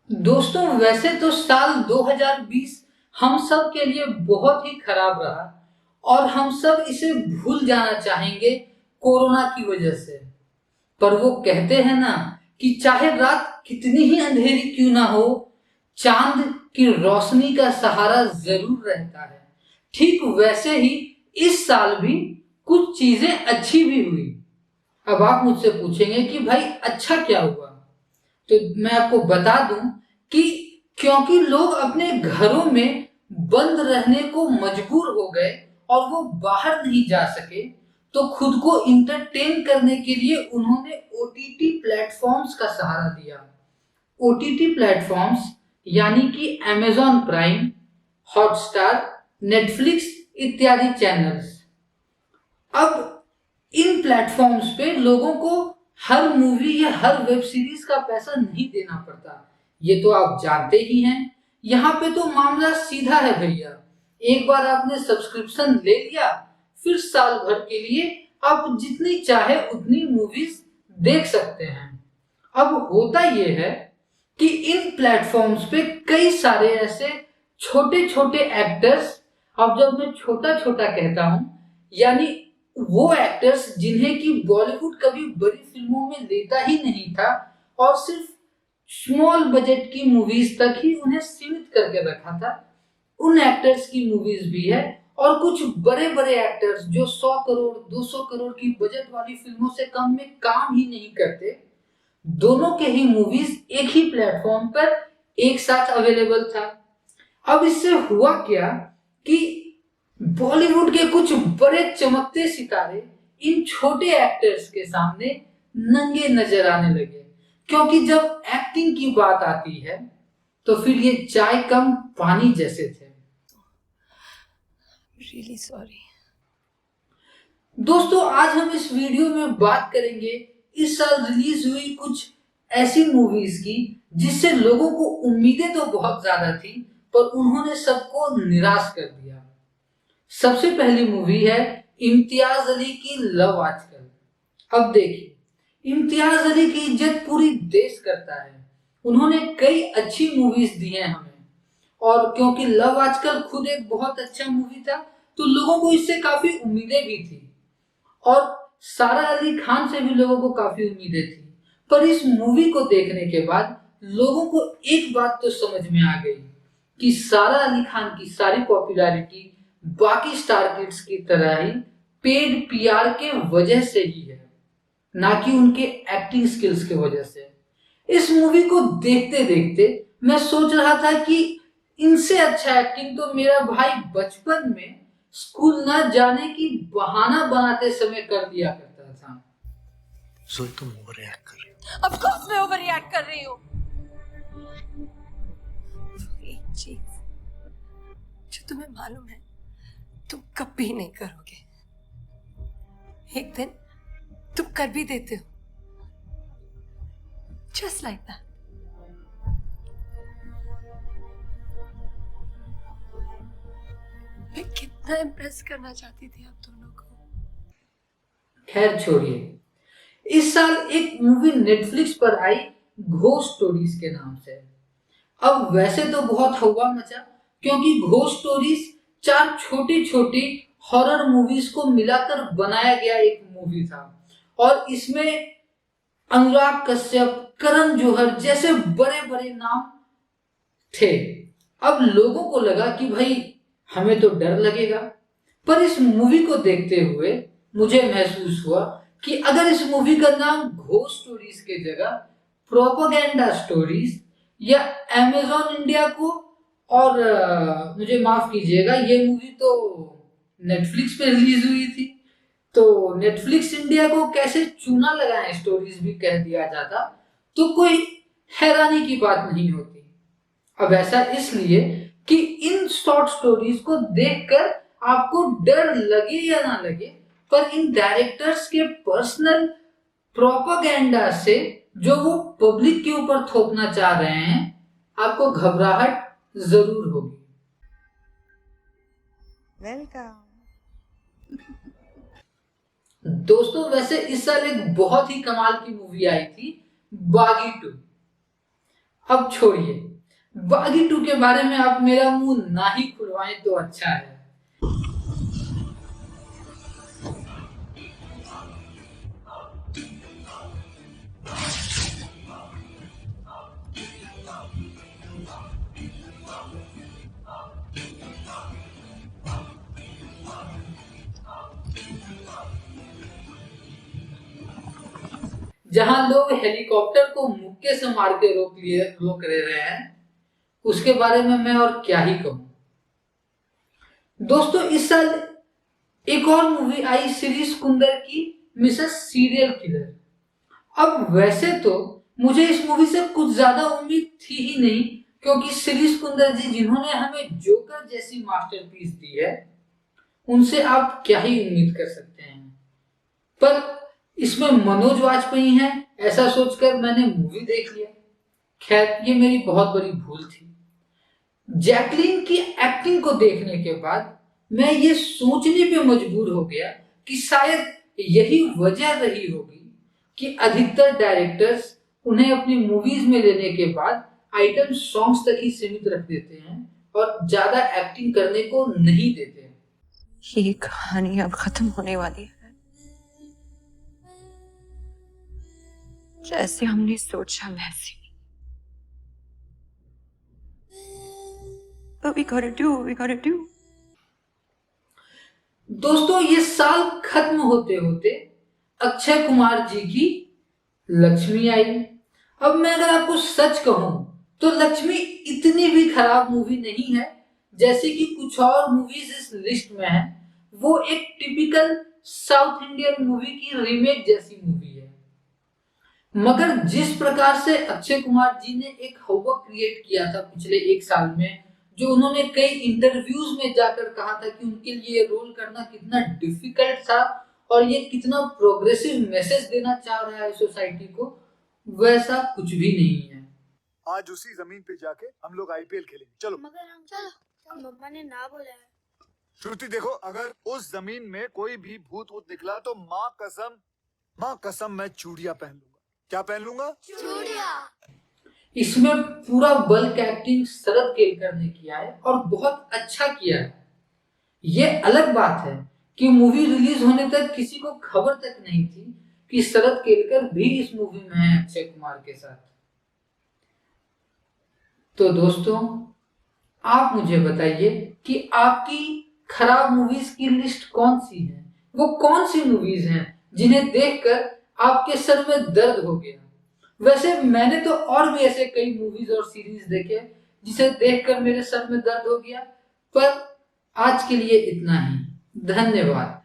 दोस्तों, वैसे तो साल 2020 हम सब के लिए बहुत ही खराब रहा और हम सब इसे भूल जाना चाहेंगे कोरोना की वजह से। पर वो कहते हैं ना कि चाहे रात कितनी ही अंधेरी क्यों ना हो, चांद की रोशनी का सहारा जरूर रहता है। ठीक वैसे ही इस साल भी कुछ चीजें अच्छी भी हुई। अब आप मुझसे पूछेंगे कि भाई अच्छा क्या हुआ, तो मैं आपको बता दूं कि क्योंकि लोग अपने घरों में बंद रहने को मजबूर हो गए और वो बाहर नहीं जा सके, तो खुद को इंटरटेन करने के लिए उन्होंने ओटीटी प्लेटफॉर्म्स का सहारा दिया। ओटीटी प्लेटफॉर्म्स यानी कि अमेजॉन प्राइम, हॉटस्टार, नेटफ्लिक्स इत्यादि चैनल्स। अब इन प्लेटफॉर्म्स पे लोगों को हर मूवी या हर वेब सीरीज का पैसा नहीं देना पड़ता, ये तो आप जानते ही हैं। यहाँ पे तो मामला सीधा है भैया, एक बार आपने सब्सक्रिप्शन ले लिया, फिर साल भर के लिए आप जितनी चाहे उतनी मूवीज देख सकते हैं। अब होता यह है कि इन प्लेटफॉर्म्स पे कई सारे ऐसे छोटे छोटे एक्टर्स, अब जब मैं छोटा छोटा कहता हूं यानी वो एक्टर्स जिन्हें कि बॉलीवुड कभी बड़ी फिल्मों में लेता ही नहीं था और सिर्फ स्मॉल बजट की मूवीज तक ही उन्हें सीमित करके रखा था, उन एक्टर्स की मूवीज भी है। और कुछ बड़े बड़े एक्टर्स जो 100 करोड़ 200 करोड़ की बजट वाली फिल्मों से कम में काम ही नहीं करते, दोनों के ही मूवीज एक ही प्लेटफॉर्म पर एक साथ अवेलेबल था। अब इससे हुआ क्या कि बॉलीवुड के कुछ बड़े चमकते सितारे इन छोटे एक्टर्स के सामने नंगे नजर आने लगे, क्योंकि जब एक्टिंग की बात आती है तो फिर ये चाय कम पानी जैसे थे। Really sorry. दोस्तों, आज हम इस वीडियो में बात करेंगे इस साल रिलीज हुई कुछ ऐसी मूवीज की जिससे लोगों को उम्मीदें तो बहुत ज्यादा थी, पर उन्होंने सबको निराश कर दिया। सबसे पहली मूवी है इम्तियाज अली की लव आजकल। अब देखिए, इम्तियाज अली की इज्जत पूरी देश करता है, उन्होंने कई अच्छी मूवीज दी हैं हमें, और क्योंकि लव आजकल खुद एक बहुत अच्छा मूवी था तो लोगों को इससे काफी उम्मीदें भी थी, और सारा अली खान से भी लोगों को काफी उम्मीदें थी। पर इस मूवी को देखने के बाद लोगों को एक बात तो समझ में आ गई कि सारा अली खान की सारी पॉपुलैरिटी बाकी स्टार किड्स की तरह ही पेड पीआर के वजह से ही है, ना कि उनके एक्टिंग स्किल्स की वजह से। इस मूवी को देखते देखते मैं सोच रहा था कि इनसे अच्छा एक्टिंग तो मेरा भाई बचपन में स्कूल न जाने की बहाना बनाते समय कर दिया करता था। सो तुम ओवर रिएक्ट कर रही हो। Of course मैं ओवर रिएक्ट कर रही हूँ। एक चीज जो तुम्हें मालूम है तुम कभी नहीं करोगे, एक दिन तुम कर भी देते हो, जस्ट लाइक दैट। मैं कितना इम्प्रेस करना चाहती थी आप दोनों को। खैर छोड़िए, इस साल एक मूवी नेटफ्लिक्स पर आई घोस्ट स्टोरीज के नाम से। अब वैसे तो बहुत हवा मचा, क्योंकि घोस्ट स्टोरीज 4 छोटी छोटी हॉरर मूवीज को मिलाकर बनाया गया एक मूवी था, और इसमें अनुराग कश्यप, करण जौहर जैसे बड़े बड़े नाम थे। अब लोगों को लगा कि भाई हमें तो डर लगेगा, पर इस मूवी को देखते हुए मुझे महसूस हुआ कि अगर इस मूवी का नाम घोस्ट स्टोरीज के जगह प्रोपेगेंडा स्टोरीज या अमेजॉन इंडिया को, और मुझे माफ कीजिएगा ये मूवी तो नेटफ्लिक्स पे रिलीज हुई थी, तो नेटफ्लिक्स इंडिया को कैसे चूना लगाए स्टोरीज भी कह दिया जाता तो कोई हैरानी की बात नहीं होती। अब ऐसा इसलिए कि इन शॉर्ट स्टोरीज को देखकर आपको डर लगे या ना लगे, पर इन डायरेक्टर्स के पर्सनल प्रोपेगेंडा से जो वो पब्लिक के ऊपर थोपना चाह रहे हैं, आपको घबराहट जरूर होगी। वेलकम। दोस्तों, वैसे इस साल एक बहुत ही कमाल की मूवी आई थी, बागी 2। अब छोड़िए, बागी 2 के बारे में आप मेरा मुंह ना ही खुलवाएं तो अच्छा है। जहां लोग हेलीकॉप्टर को मुक्के से मार के रोक रहे हैं, उसके बारे में मैं और क्या ही कहूं। दोस्तों, इस साल एक और मूवी आई शिरीष कुंदर की, मिसेस सीरियल किलर। अब वैसे तो मुझे इस मूवी से कुछ ज्यादा उम्मीद थी ही नहीं, क्योंकि शिरीष कुंदर जी जिन्होंने हमें जोकर जैसी मास्टरपीस दी है, उनसे आप क्या ही उम्मीद कर सकते हैं। पर इसमें मनोज वाजपेयी हैं, ऐसा सोचकर मैंने मूवी देख लिया। खैर, ये मेरी बहुत बड़ी भूल थी। जैकलीन की एक्टिंग को देखने के बाद मैं ये सोचने पे मजबूर हो गया कि शायद यही वजह रही होगी कि अधिकतर डायरेक्टर्स उन्हें अपनी मूवीज में लेने के बाद आइटम सॉन्ग्स तक ही सीमित रख देते हैं और ज्यादा एक्टिंग करने को नहीं देते। ये कहानी अब खत्म होने वाली है, जैसे हमने सोचा वैसे। But we gotta do. दोस्तों, ये साल खत्म होते होते अक्षय कुमार जी की लक्ष्मी आई। अब मैं अगर आपको सच कहूं तो लक्ष्मी इतनी भी खराब मूवी नहीं है, जैसे कि कुछ और मूवीज इस लिस्ट में है। वो एक टिपिकल साउथ इंडियन मूवी की रीमेक जैसी मूवी है। मगर जिस प्रकार से अक्षय कुमार जी ने एक हवा क्रिएट किया था पिछले 1 साल में, जो उन्होंने कई इंटरव्यूज में जाकर कहा था कि उनके लिए रोल करना कितना डिफिकल्ट था और ये कितना प्रोग्रेसिव मैसेज देना चाह रहा है सोसाइटी को, वैसा कुछ भी नहीं है। आज उसी जमीन पे जाके हम लोग आईपीएल खेलेंगे, चलो। मगर हम चलो, मम्मा ने ना बोला है। श्रुति देखो, अगर उस जमीन में कोई भी भूत वूत निकला तो माँ कसम मैं चूड़िया पहन लूंगा। क्या पहन लूंगा? चूड़िया। इसमें पूरा बल्क एक्टिंग शरद केलकर ने किया है और बहुत अच्छा किया है। ये अलग बात है कि मूवी रिलीज होने तक किसी को खबर तक नहीं थी कि शरद केलकर भी इस मूवी में है अक्षय कुमार के साथ। तो दोस्तों, आप मुझे बताइए कि आपकी खराब मूवीज की लिस्ट कौन सी है? वो कौन सी मूवीज हैं जिन्हें देखकर आपके सर में दर्द हो गया? वैसे मैंने तो और भी ऐसे कई मूवीज और सीरीज देखे जिसे देखकर मेरे सर में दर्द हो गया। पर आज के लिए इतना ही। धन्यवाद।